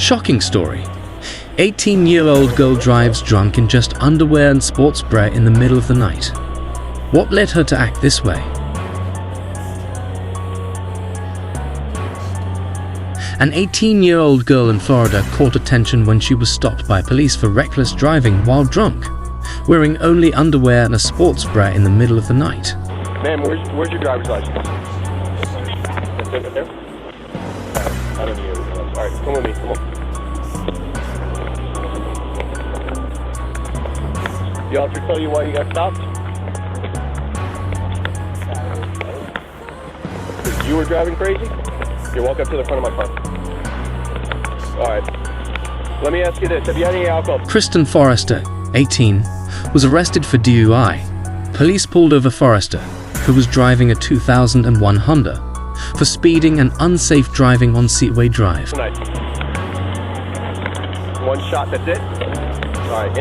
Shocking story. 18-year-old girl drives drunk in just underwear and sports bra in the middle of the night. What led her to act this way? An 18-year-old girl in Florida caught attention when she was stopped by police for reckless driving while drunk, wearing only underwear and a sports bra in the middle of the night. Ma'am, where's your driver's license? That's it right there? I don't need it. All right, come with me, come on. The officer tell you why you got stopped? Because you were driving crazy? You walk up to the front of my car. All right. Let me ask you this. Have you had any alcohol? Kristen Forrester, 18, was arrested for DUI. Police pulled over Forrester, who was driving a 2001 Honda, for speeding and unsafe driving on Seaway Drive. Nice. One shot, that's it? All right.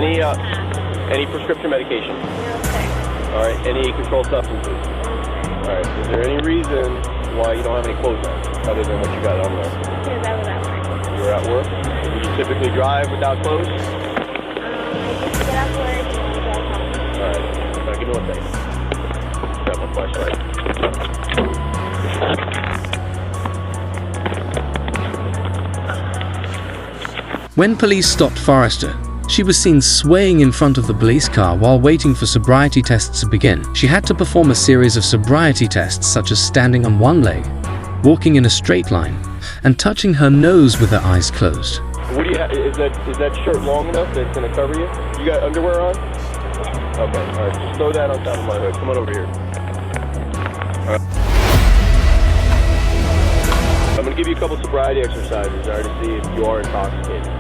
Any prescription medication? All right. Any controlled substances? All right. Is there any reason why you don't have any clothes on, other than what you got on there? Because I was at work. You were at work? Would you typically drive without clothes? Get off work and drive home. All right. Now give me one second. Got my flashlight. When police stopped Forrester, she was seen swaying in front of the police car while waiting for sobriety tests to begin. She had to perform a series of sobriety tests such as standing on one leg, walking in a straight line, and touching her nose with her eyes closed. What do you have? Is that shirt long enough that it's going to cover you? You got underwear on? Okay, all right. Just throw that on top of my hood. Come on over here. All right. I'm going to give you a couple sobriety exercises, all right, to see if you are intoxicated.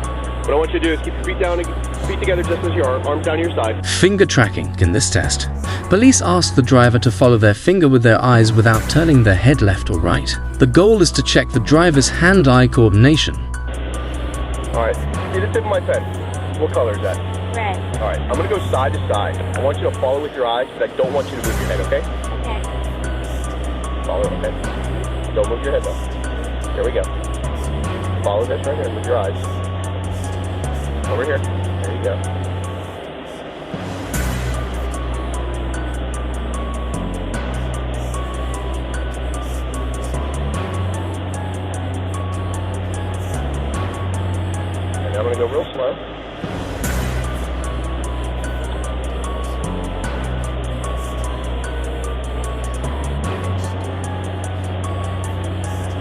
What I want you to do is keep your feet together just as you are, arms down to your side. Finger tracking in this test. Police asked the driver to follow their finger with their eyes without turning their head left or right. The goal is to check the driver's hand-eye coordination. All right, see the tip of my pen. What color is that? Red. All right, I'm going to go side to side. I want you to follow with your eyes, but I don't want you to move your head, okay? Okay. Follow, okay. Don't move your head though. Here we go. Follow this right here with your eyes. Over here. There you go. And now I'm going to go real slow.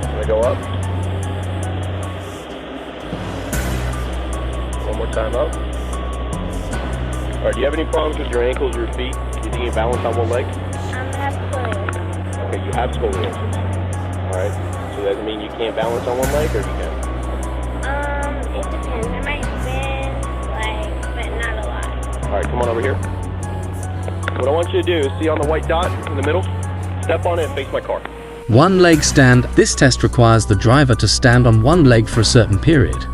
I'm going to go up. One more time up. All right, do you have any problems with your ankles or your feet? Do you think you can balance on one leg? I have scoliosis. Okay, you have scoliosis. All right, so does that mean you can't balance on one leg, or you can? It depends. I might bend, but not a lot. All right, come on over here. What I want you to do is see on the white dot in the middle, step on it and face my car. One leg stand. This test requires the driver to stand on one leg for a certain period.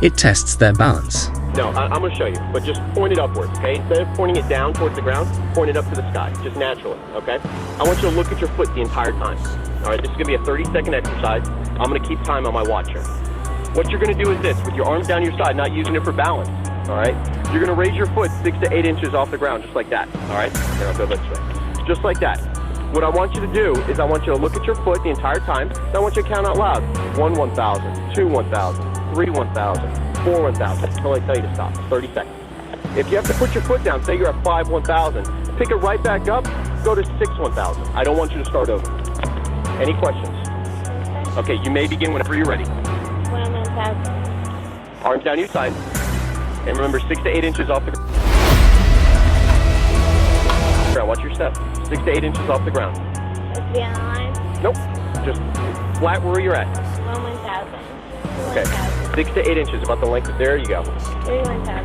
It tests their balance. No, I'm going to show you, but just point it upwards, okay? Instead of pointing it down towards the ground, point it up to the sky, just naturally, okay? I want you to look at your foot the entire time. All right, this is going to be a 30-second exercise. I'm going to keep time on my watch here. What you're going to do is this, with your arms down your side, not using it for balance, all right? You're going to raise your foot 6 to 8 inches off the ground, just like that, all right? Here, I'll go this way. Just like that. What I want you to do is I want you to look at your foot the entire time, and I want you to count out loud. 1, 1,000, 2, 1,000, 3, 1,000, 4, 1,000, until I tell you to stop. 30 seconds. If you have to put your foot down, say you're at 5, 1,000, pick it right back up, go to 6, 1,000. I don't want you to start over. Any questions? Okay, you may begin whenever you're ready. 1,000. Arms down your side. And remember, 6 to 8 inches off the ground. Watch your step. 6 to 8 inches off the ground. Let's be on the line. Nope. Just flat where you're at. 1,000. 2, Okay. 1,000. 6 to 8 inches, about the length of there you go. 3, 1,000.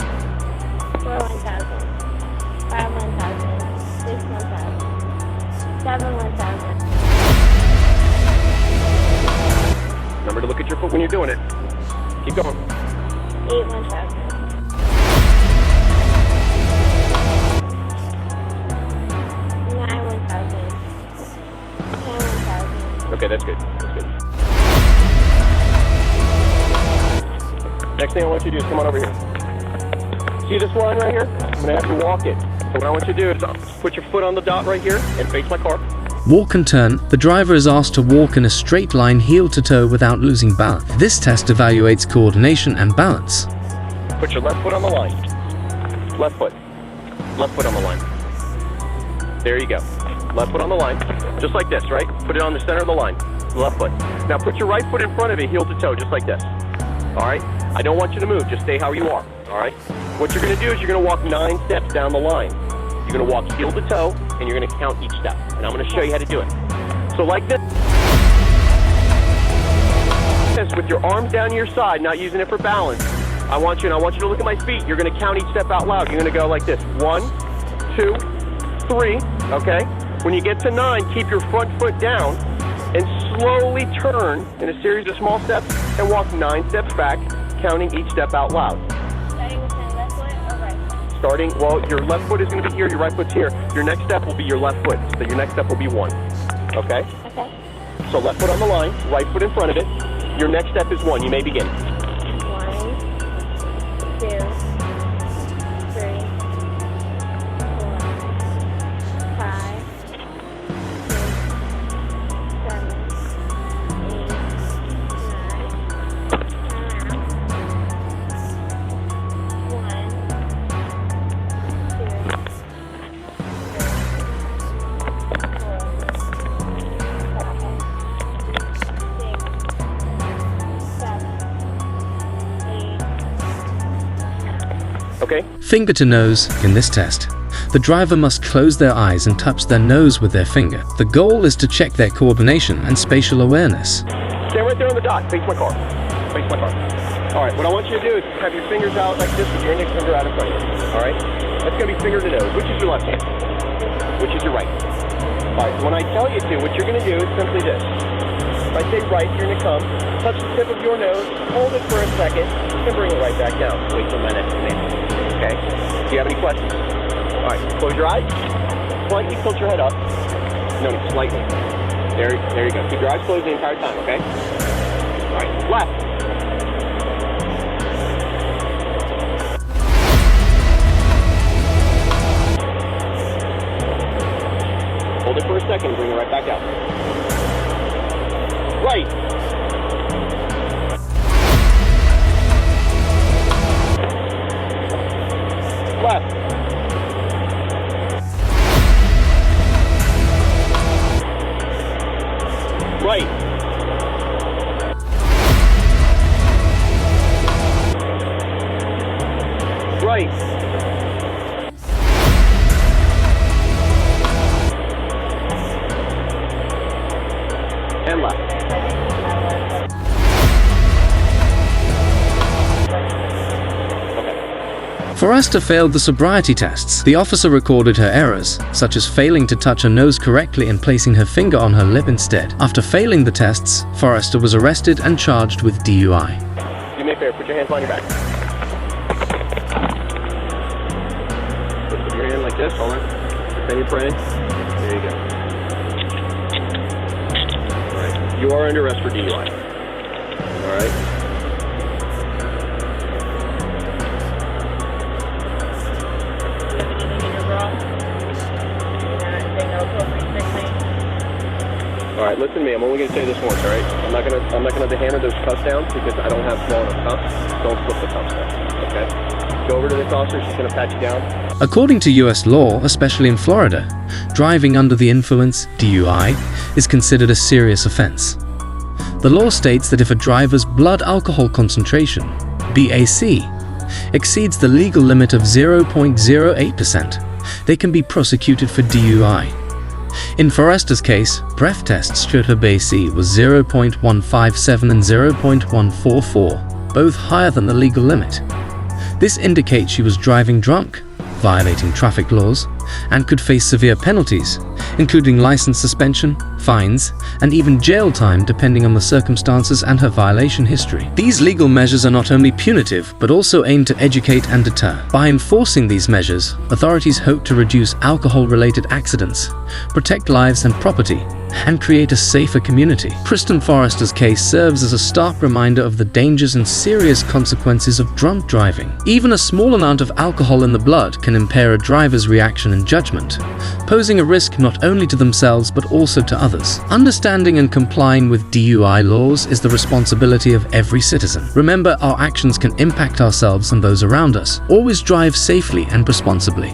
4, 1,000. 5, 1,000. 6, 1,000. 7, 1,000. Remember to look at your foot when you're doing it. Keep going. 8, 1,000. 9, 1,000. 10, 1,000. Okay, that's good. That's good. Next thing I want you to do is come on over here. See this line right here? I'm going to have you walk it. So what I want you to do is put your foot on the dot right here and face my car. Walk and turn. The driver is asked to walk in a straight line heel to toe without losing balance. This test evaluates coordination and balance. Put your left foot on the line. Left foot. Left foot on the line. There you go. Left foot on the line. Just like this, right? Put it on the center of the line. Left foot. Now put your right foot in front of it, heel to toe, just like this. All right? I don't want you to move. Just stay how you are. All right? What you're going to do is you're going to walk 9 steps down the line. You're going to walk heel to toe, and you're going to count each step. And I'm going to show you how to do it. So like this. With your arms down your side, not using it for balance. I want you to look at my feet. You're going to count each step out loud. You're going to go like this. 1, 2, 3. Okay? When you get to 9, keep your front foot down and slowly turn in a series of small steps and walk 9 steps back, counting each step out loud. Starting with my left foot or right foot? Well, your left foot is going to be here, your right foot's here. Your next step will be your left foot. So your next step will be 1. Okay? Okay. So left foot on the line, right foot in front of it. Your next step is 1. You may begin. 1, 2, 3, 4, 5, 6, 7, 8, 9. Okay? Finger to nose. In this test, the driver must close their eyes and touch their nose with their finger. The goal is to check their coordination and spatial awareness. Stand right there on the dot. Face my car. Face my car. All right, what I want you to do is have your fingers out like this with your index finger out in front of you. All right? That's going to be finger to nose. Which is your left hand? Which is your right? All right, when I tell you to, what you're going to do is simply this. If I say right, you're going to come, touch the tip of your nose, hold it for a second, and bring it right back down. Wait till my next command. Okay? Do you have any questions? All right, close your eyes. Slightly tilt your head up. No, slightly. There you go. Keep your eyes closed the entire time, okay? All right, left. Hold it for a second, bring it right back out. Right. Left. Right. Right. And left. Forrester failed the sobriety tests. The officer recorded her errors, such as failing to touch her nose correctly and placing her finger on her lip instead. After failing the tests, Forrester was arrested and charged with DUI. Do me a favor, put your hands on your back. Put your hand like this, hold on. Pretend you're praying. There you go. All right, you are under arrest for DUI. All right? All right, listen to me. I'm only going to say this once, all right? I'm not going to hammer those cuffs down because I don't have small enough cuffs. Don't slip the cuffs down, okay? Go over to this officer. She's going to pat you down. According to U.S. law, especially in Florida, driving under the influence, DUI, is considered a serious offense. The law states that if a driver's blood alcohol concentration, BAC, exceeds the legal limit of 0.08%, they can be prosecuted for DUI. In Forrester's case, breath tests showed her BAC was 0.157 and 0.144, both higher than the legal limit. This indicates she was driving drunk, violating traffic laws, and could face severe penalties, including license suspension, fines, and even jail time depending on the circumstances and her violation history. These legal measures are not only punitive, but also aim to educate and deter. By enforcing these measures, authorities hope to reduce alcohol-related accidents, protect lives and property, and create a safer community. Kristen Forrester's case serves as a stark reminder of the dangers and serious consequences of drunk driving. Even a small amount of alcohol in the blood can impair a driver's reaction and judgment, posing a risk not only to themselves but also to others. Understanding and complying with DUI laws is the responsibility of every citizen. Remember, our actions can impact ourselves and those around us. Always drive safely and responsibly.